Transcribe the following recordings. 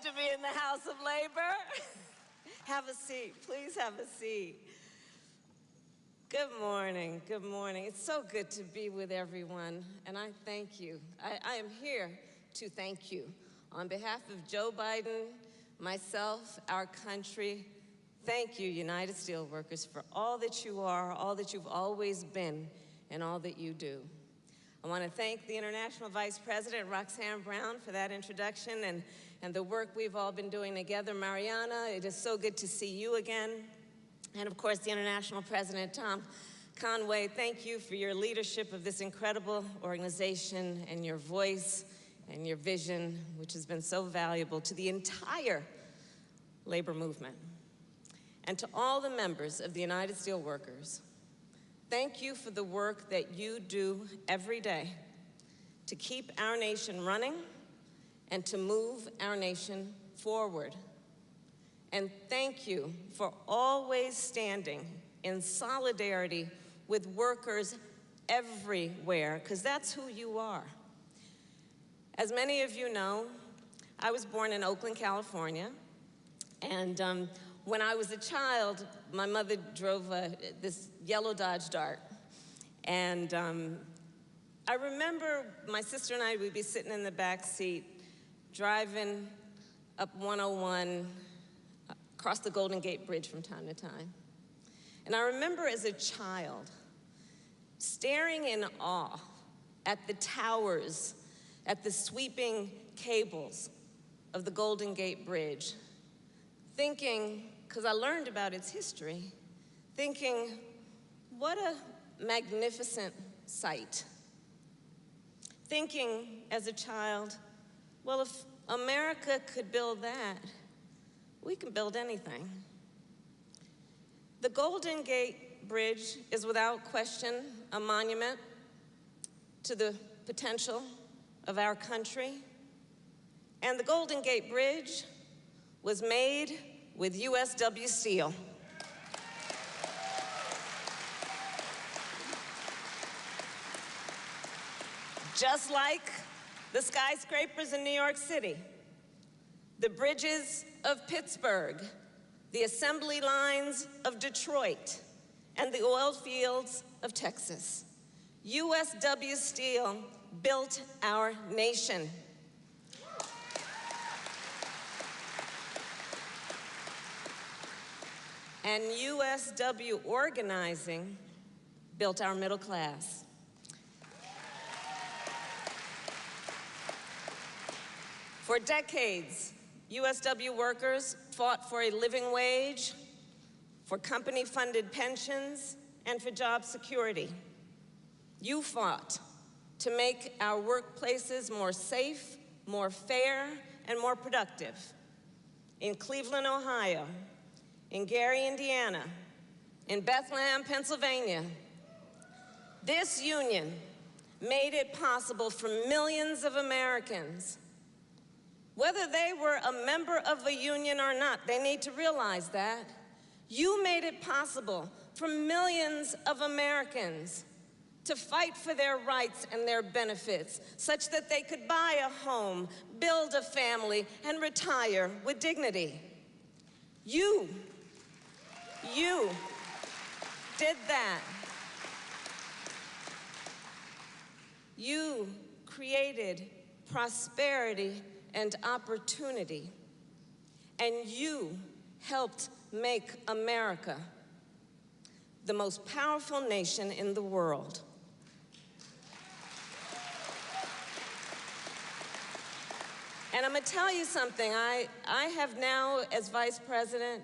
good to be in the House of Labor. Have a seat, please have a seat. Good morning, good morning. It's so good to be with everyone, and I thank you. I am here to thank you. On behalf of Joe Biden, myself, our country, thank you, United Steelworkers, for all that you are, all that you've always been, and all that you do. I want to thank the International Vice President, Roxanne Brown, for that introduction and the work we've all been doing together. Mariana, it is so good to see you again. And of course, the International President, Tom Conway, thank you for your leadership of this incredible organization and your voice and your vision, which has been so valuable to the entire labor movement. And to all the members of the United Steelworkers, thank you for the work that you do every day to keep our nation running and to move our nation forward. And thank you for always standing in solidarity with workers everywhere, because that's who you are. As many of you know, I was born in Oakland, California, and when I was a child, my mother drove this yellow Dodge Dart. And I remember my sister and I would be sitting in the back seat, driving up 101, across the Golden Gate Bridge from time to time. And I remember as a child, staring in awe at the towers, at the sweeping cables of the Golden Gate Bridge, thinking, because I learned about its history, thinking, what a magnificent sight. Thinking as a child, well, if America could build that, we can build anything. The Golden Gate Bridge is without question a monument to the potential of our country. And the Golden Gate Bridge was made with USW steel. Just like the skyscrapers in New York City, the bridges of Pittsburgh, the assembly lines of Detroit, and the oil fields of Texas. USW Steel built our nation. And USW organizing built our middle class. For decades, USW workers fought for a living wage, for company-funded pensions, and for job security. You fought to make our workplaces more safe, more fair, and more productive. In Cleveland, Ohio, in Gary, Indiana, in Bethlehem, Pennsylvania, this union made it possible for millions of Americans, whether they were a member of a union or not, they need to realize that. You made it possible for millions of Americans to fight for their rights and their benefits, such that they could buy a home, build a family, and retire with dignity. You did that. You created prosperity and opportunity, and you helped make America the most powerful nation in the world. And I'm gonna tell you something, I have now, as Vice President,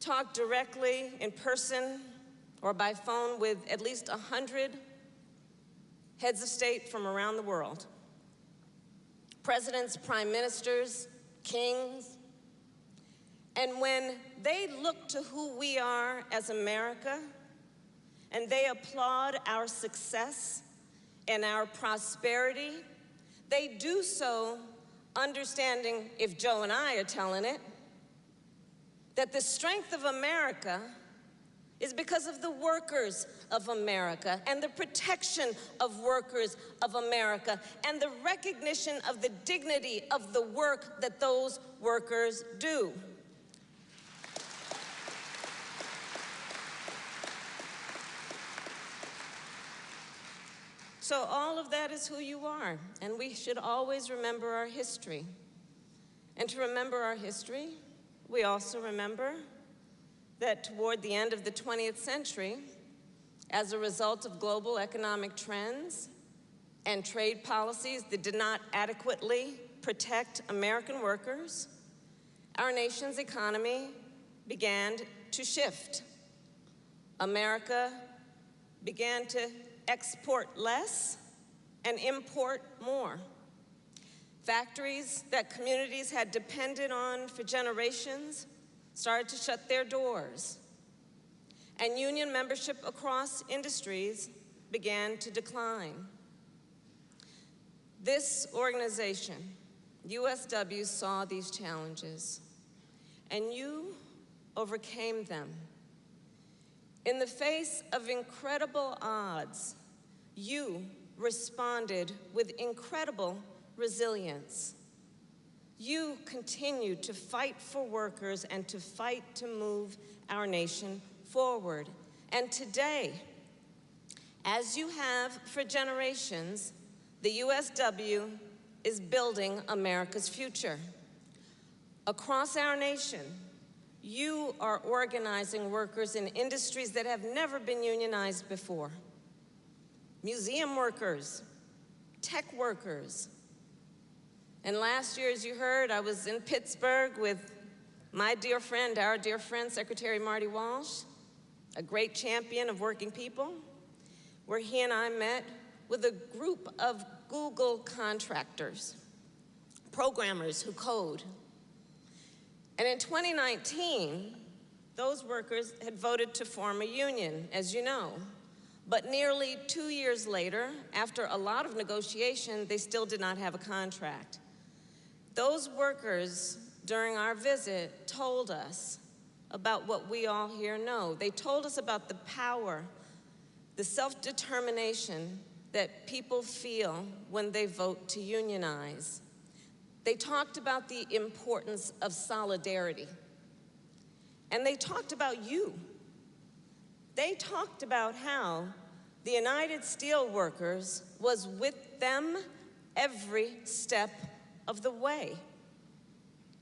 talked directly in person or by phone with at least 100 heads of state from around the world. Presidents, prime ministers, kings. And when they look to who we are as America, and they applaud our success and our prosperity, they do so understanding, if Joe and I are telling it, that the strength of America is because of the workers of America and the protection of workers of America and the recognition of the dignity of the work that those workers do. So all of that is who you are, and we should always remember our history. And to remember our history, we also remember that toward the end of the 20th century, as a result of global economic trends and trade policies that did not adequately protect American workers, our nation's economy began to shift. America began to export less and import more. Factories that communities had depended on for generations started to shut their doors, and union membership across industries began to decline. This organization, USW, saw these challenges, and you overcame them. In the face of incredible odds, you responded with incredible resilience. You continue to fight for workers and to fight to move our nation forward. And today, as you have for generations, the USW is building America's future. Across our nation, you are organizing workers in industries that have never been unionized before. Museum workers, tech workers. And last year, as you heard, I was in Pittsburgh with my dear friend, our dear friend, Secretary Marty Walsh, a great champion of working people, where he and I met with a group of Google contractors, programmers who code. And in 2019, those workers had voted to form a union, as you know. But nearly 2 years later, after a lot of negotiation, they still did not have a contract. Those workers, during our visit, told us about what we all here know. They told us about the power, the self-determination that people feel when they vote to unionize. They talked about the importance of solidarity. And they talked about you. They talked about how the United Steelworkers was with them every step of the way,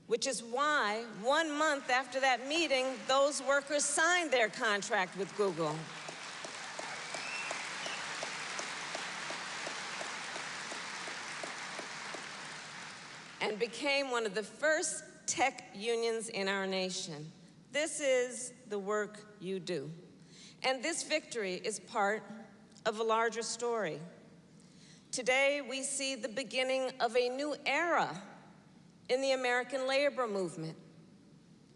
which is why 1 month after that meeting, those workers signed their contract with Google. And became one of the first tech unions in our nation. This is the work you do. And this victory is part of a larger story. Today, we see the beginning of a new era in the American labor movement,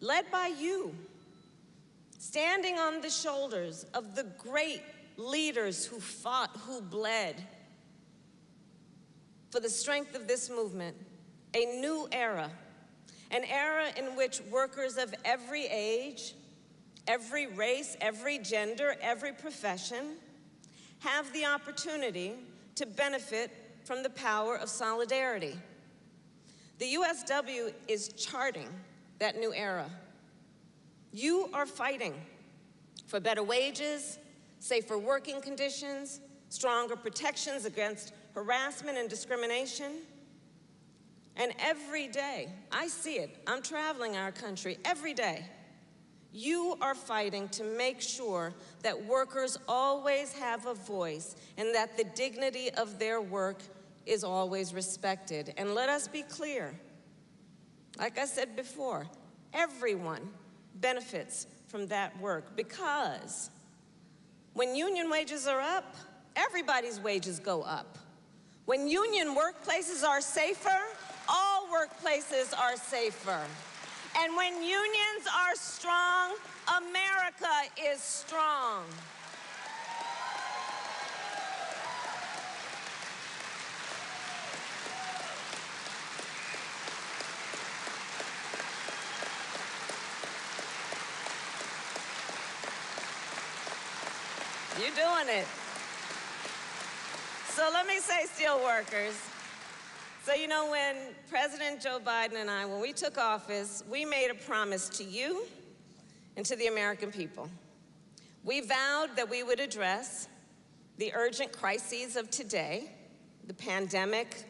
led by you, standing on the shoulders of the great leaders who fought, who bled. For the strength of this movement, a new era, an era in which workers of every age, every race, every gender, every profession have the opportunity to benefit from the power of solidarity. The USW is charting that new era. You are fighting for better wages, safer working conditions, stronger protections against harassment and discrimination. And every day, I see it, I'm traveling our country every day. You are fighting to make sure that workers always have a voice and that the dignity of their work is always respected. And let us be clear, like I said before, everyone benefits from that work because when union wages are up, everybody's wages go up. When union workplaces are safer, all workplaces are safer. And when unions are strong, America is strong. You're doing it. So let me say, Steelworkers. So you know, when President Joe Biden and I, when we took office, we made a promise to you and to the American people. We vowed that we would address the urgent crises of today, the pandemic,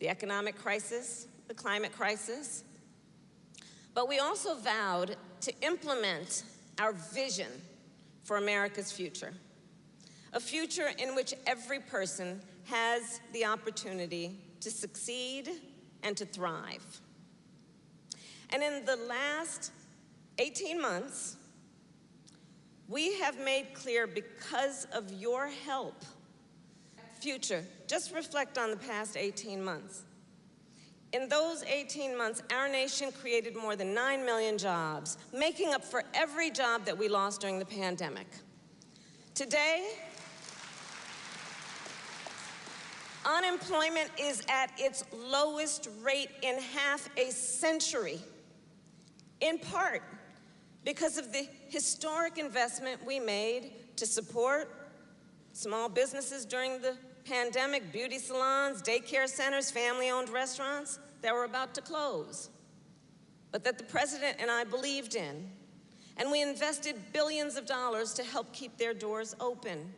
the economic crisis, the climate crisis. But we also vowed to implement our vision for America's future, a future in which every person has the opportunity to succeed and to thrive. And in the last 18 months, we have made clear, because of your help, future. Just reflect on the past 18 months. In those 18 months, our nation created more than 9 million jobs, making up for every job that we lost during the pandemic. Today, unemployment is at its lowest rate in half a century, in part because of the historic investment we made to support small businesses during the pandemic, beauty salons, daycare centers, family-owned restaurants that were about to close, but that the President and I believed in. And we invested billions of dollars to help keep their doors open.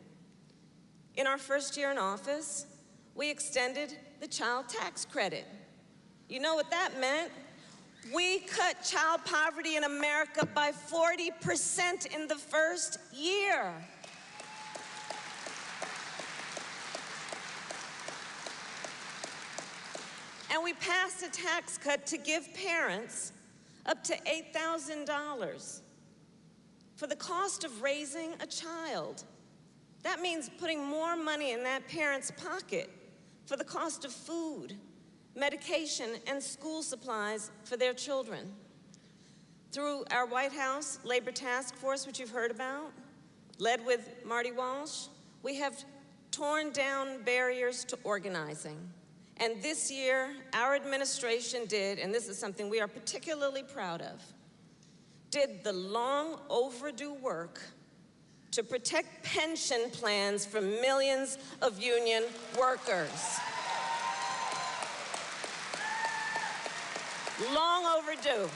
In our first year in office, we extended the child tax credit. You know what that meant? We cut child poverty in America by 40% in the first year. And we passed a tax cut to give parents up to $8,000 for the cost of raising a child. That means putting more money in that parent's pocket for the cost of food, medication, and school supplies for their children. Through our White House Labor Task Force, which you've heard about, led with Marty Walsh, we have torn down barriers to organizing. And this year, our administration did, and this is something we are particularly proud of, did the long overdue work to protect pension plans for millions of union workers. Long overdue.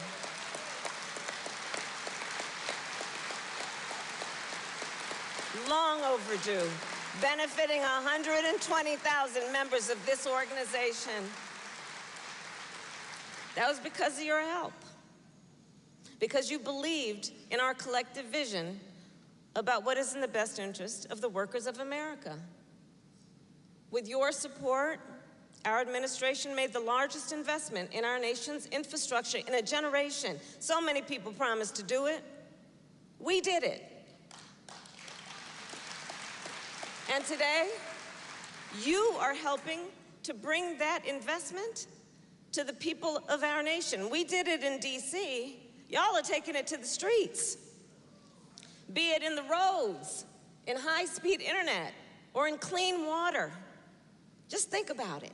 Long overdue, benefiting 120,000 members of this organization. That was because of your help, because you believed in our collective vision about what is in the best interest of the workers of America. With your support, our administration made the largest investment in our nation's infrastructure in a generation. So many people promised to do it. We did it. And today, you are helping to bring that investment to the people of our nation. We did it in D.C. Y'all are taking it to the streets, be it in the roads, in high-speed internet, or in clean water. Just think about it.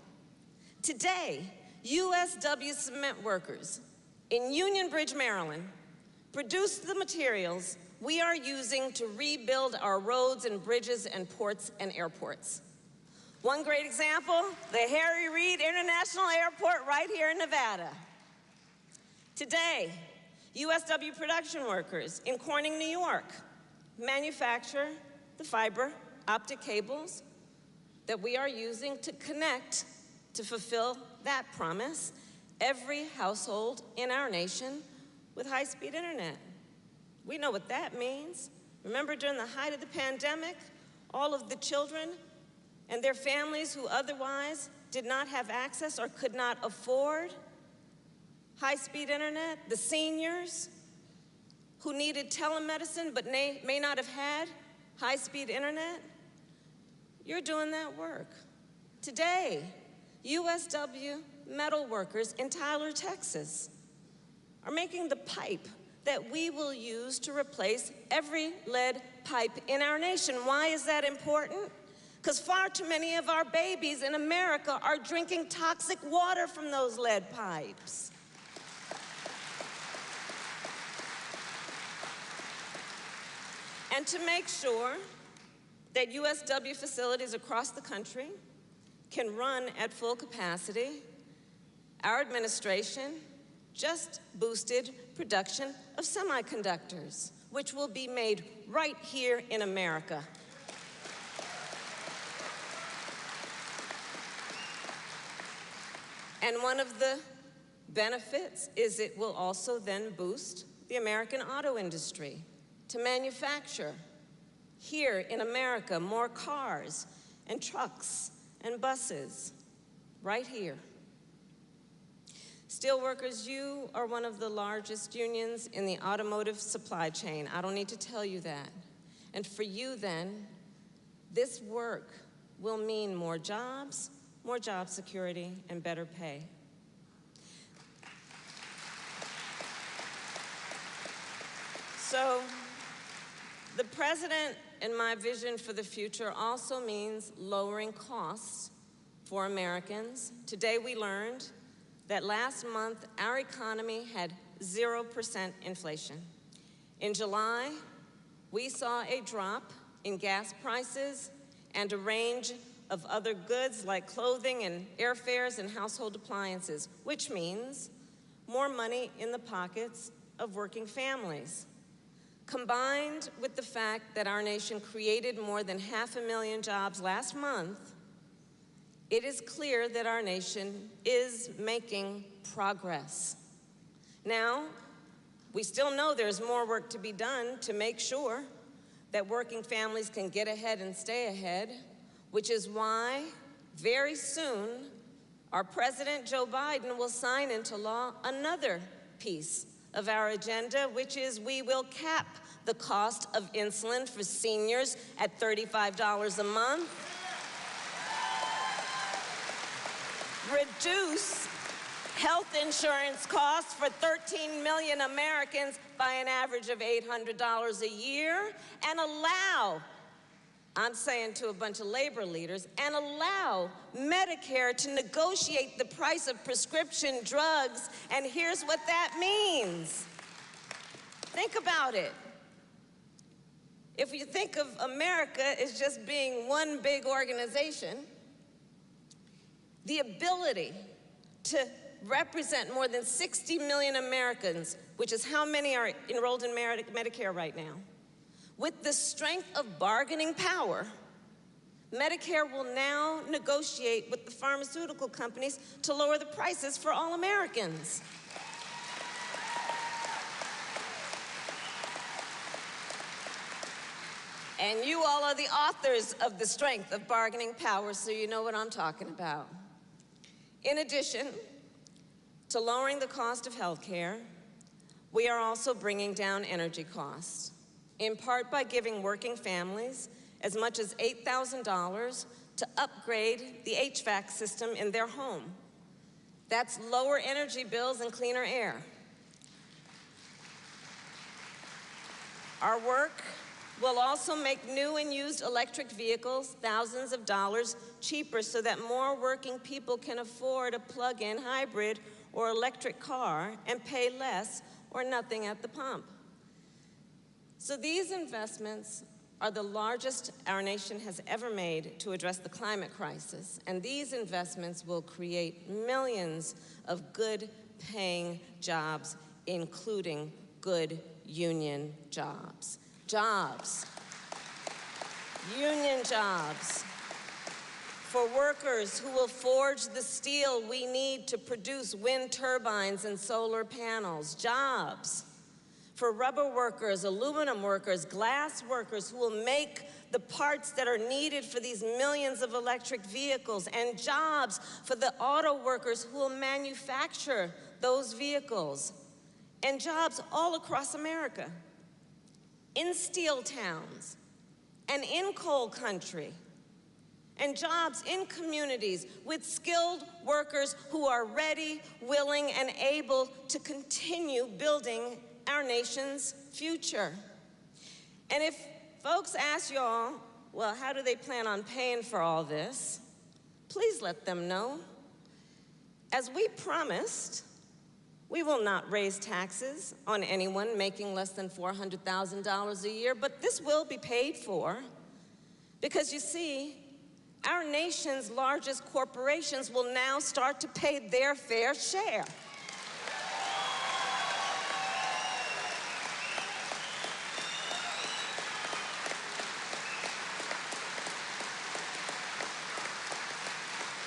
Today, USW cement workers in Union Bridge, Maryland, produced the materials we are using to rebuild our roads and bridges and ports and airports. One great example, the Harry Reid International Airport right here in Nevada. Today, USW production workers in Corning, New York, manufacture the fiber optic cables that we are using to connect, to fulfill that promise, every household in our nation with high-speed internet. We know what that means. Remember, during the height of the pandemic, all of the children and their families who otherwise did not have access or could not afford high-speed internet, the seniors who needed telemedicine but may not have had high-speed internet, you're doing that work. Today, USW metal workers in Tyler, Texas, are making the pipe that we will use to replace every lead pipe in our nation. Why is that important? Because far too many of our babies in America are drinking toxic water from those lead pipes. And to make sure that USW facilities across the country can run at full capacity, our administration just boosted production of semiconductors, which will be made right here in America. And one of the benefits is it will also then boost the American auto industry to manufacture here in America more cars and trucks and buses right here. Steelworkers, you are one of the largest unions in the automotive supply chain. I don't need to tell you that. And for you then, this work will mean more jobs, more job security, and better pay. So, the President and my vision for the future also means lowering costs for Americans. Today we learned that last month our economy had 0% inflation. In July, we saw a drop in gas prices and a range of other goods like clothing and airfares and household appliances, which means more money in the pockets of working families. Combined with the fact that our nation created more than 500,000 jobs last month, it is clear that our nation is making progress. Now, we still know there's more work to be done to make sure that working families can get ahead and stay ahead, which is why very soon our President Joe Biden will sign into law another piece of our agenda, which is we will cap the cost of insulin for seniors at $35 a month, reduce health insurance costs for 13 million Americans by an average of $800 a year, and allow, I'm saying to a bunch of labor leaders, and allow Medicare to negotiate the price of prescription drugs. And here's what that means. Think about it. If you think of America as just being one big organization, the ability to represent more than 60 million Americans, which is how many are enrolled in Medicare right now, with the strength of bargaining power, Medicare will now negotiate with the pharmaceutical companies to lower the prices for all Americans. And you all are the authors of the strength of bargaining power, so you know what I'm talking about. In addition to lowering the cost of health care, we are also bringing down energy costs, in part by giving working families as much as $8,000 to upgrade the HVAC system in their home. That's lower energy bills and cleaner air. Our work will also make new and used electric vehicles thousands of dollars cheaper so that more working people can afford a plug-in hybrid or electric car and pay less or nothing at the pump. So these investments are the largest our nation has ever made to address the climate crisis, and these investments will create millions of good-paying jobs, including good union jobs. Union jobs, for workers who will forge the steel we need to produce wind turbines and solar panels. Jobs for rubber workers, aluminum workers, glass workers who will make the parts that are needed for these millions of electric vehicles. And jobs for the auto workers who will manufacture those vehicles. And jobs all across America, in steel towns and in coal country, and jobs in communities with skilled workers who are ready, willing, and able to continue building our nation's future. And if folks ask y'all, well, how do they plan on paying for all this? Please let them know. As we promised, we will not raise taxes on anyone making less than $400,000 a year, but this will be paid for Because you see, our nation's largest corporations will now start to pay their fair share.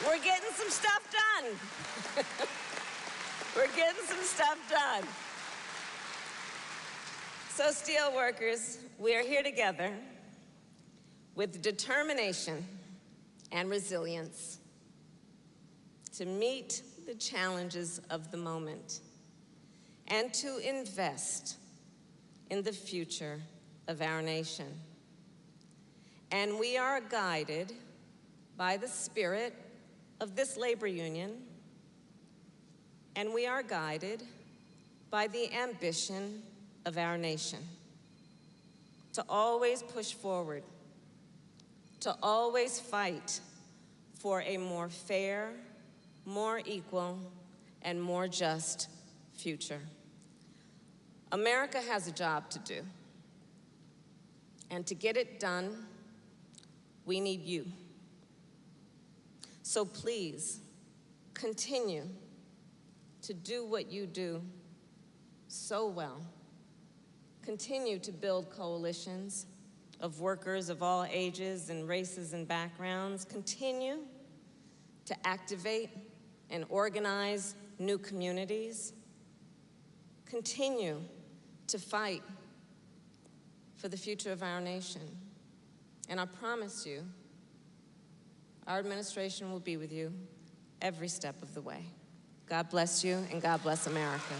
We're getting some stuff done. We're getting some stuff done. So, Steelworkers, we are here together with determination and resilience to meet the challenges of the moment and to invest in the future of our nation. And we are guided by the spirit of this labor union, and we are guided by the ambition of our nation to always push forward, to always fight for a more fair, more equal, and more just future. America has a job to do, and to get it done, we need you. So please, continue to do what you do so well. Continue to build coalitions of workers of all ages and races and backgrounds. Continue to activate and organize new communities. Continue to fight for the future of our nation. And I promise you, our administration will be with you every step of the way. God bless you, and God bless America.